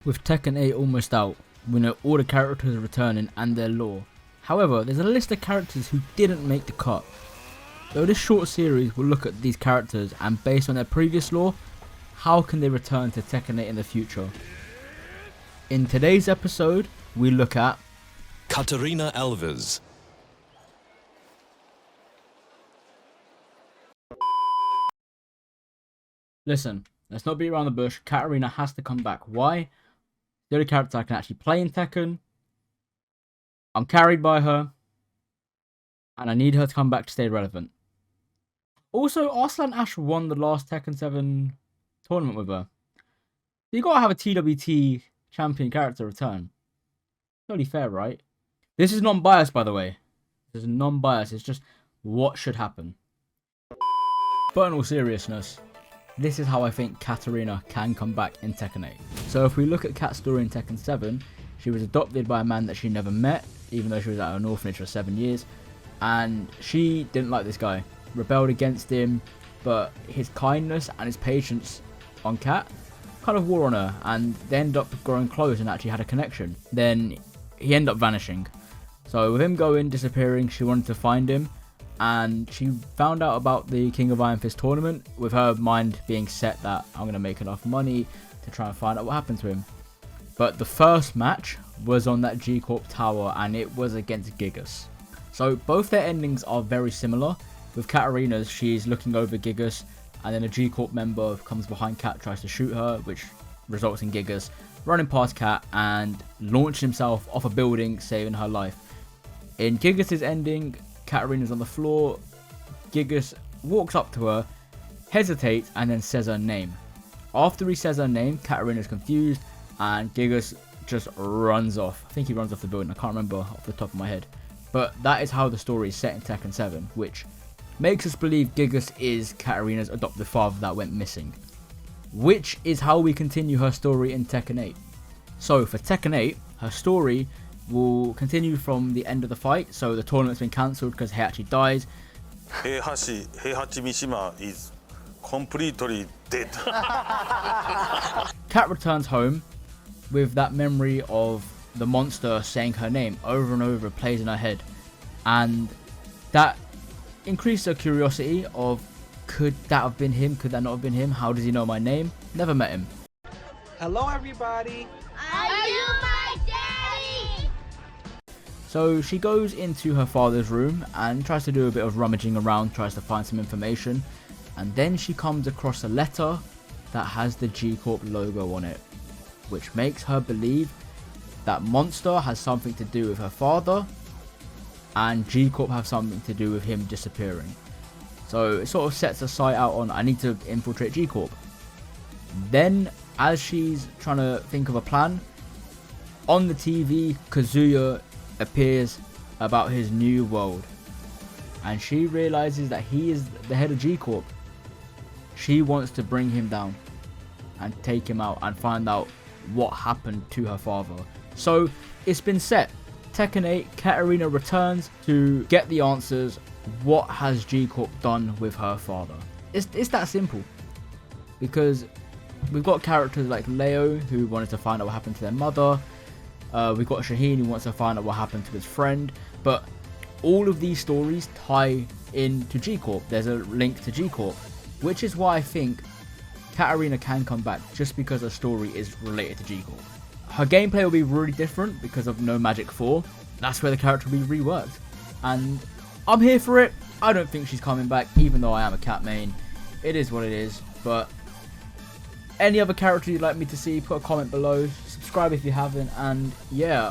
With Tekken 8 almost out, we know all the characters are returning and their lore. However, there's a list of characters who didn't make the cut. Though this short series will look at these characters and based on their previous lore, how can they return to Tekken 8 in the future? In today's episode, we look at Katarina Alves. Listen, let's not beat around the bush. Katarina has to come back. Why? The only character I can actually play in Tekken. I'm carried by her. And I need her to come back to stay relevant. Also, Arslan Ash won the last Tekken 7 tournament with her. So you gotta have a TWT champion character return. It's only fair, right? This is non-biased, by the way. This is non-biased. It's just what should happen. But in all seriousness, this is how I think Katarina can come back in Tekken 8. So if we look at Kat's story in Tekken 7, she was adopted by a man that she never met, even though she was at an orphanage for 7 years. And she didn't like this guy, rebelled against him, but his kindness and his patience on Kat kind of wore on her, and they ended up growing close and actually had a connection. Then he ended up vanishing. So with him disappearing, she wanted to find him. And she found out about the King of Iron Fist tournament with her mind being set that I'm going to make enough money to try and find out what happened to him. But the first match was on that G-Corp tower and it was against Gigas. So both their endings are very similar. With Katarina's, she's looking over Gigas and then a G-Corp member comes behind Kat, tries to shoot her, which results in Gigas running past Kat and launching himself off a building, saving her life. In Gigas' ending, Katarina's on the floor, Gigas walks up to her, hesitates, and then says her name. After he says her name, Katarina's confused, and Gigas just runs off. I think he runs off the building, I can't remember off the top of my head. But that is how the story is set in Tekken 7, which makes us believe Gigas is Katarina's adopted father that went missing. Which is how we continue her story in Tekken 8. So for Tekken 8, her story will continue from the end of the fight. So the tournament's been cancelled because Heihachi dies. Heihachi Mishima is completely dead. Kat returns home with that memory of the monster saying her name over and over, plays in her head. And that increased her curiosity of, could that have been him? Could that not have been him? How does he know my name? Never met him. Hello everybody! Are you my daddy? So she goes into her father's room and tries to do a bit of rummaging around, tries to find some information. And then she comes across a letter that has the G-Corp logo on it, which makes her believe that Monster has something to do with her father and G-Corp have something to do with him disappearing. So it sort of sets her sight out on, I need to infiltrate G-Corp. Then as she's trying to think of a plan, on the TV Kazuya appears about his new world, and she realizes that he is the head of G-Corp. She wants to bring him down and take him out and find out what happened to her father. So it's been set. Tekken 8, Katarina returns to get the answers. What has G-Corp done with her father? It's that simple. Because we've got characters like Leo who wanted to find out what happened to their mother. We've got Shaheen who wants to find out what happened to his friend. But all of these stories tie into G-Corp. There's a link to G-Corp. Which is why I think Katarina can come back, just because her story is related to G-Corp. Her gameplay will be really different because of No Magic 4. That's where the character will be reworked. And I'm here for it. I don't think she's coming back, even though I am a Kat main. It is what it is. But any other character you'd like me to see, put a comment below. Subscribe if you haven't. And yeah,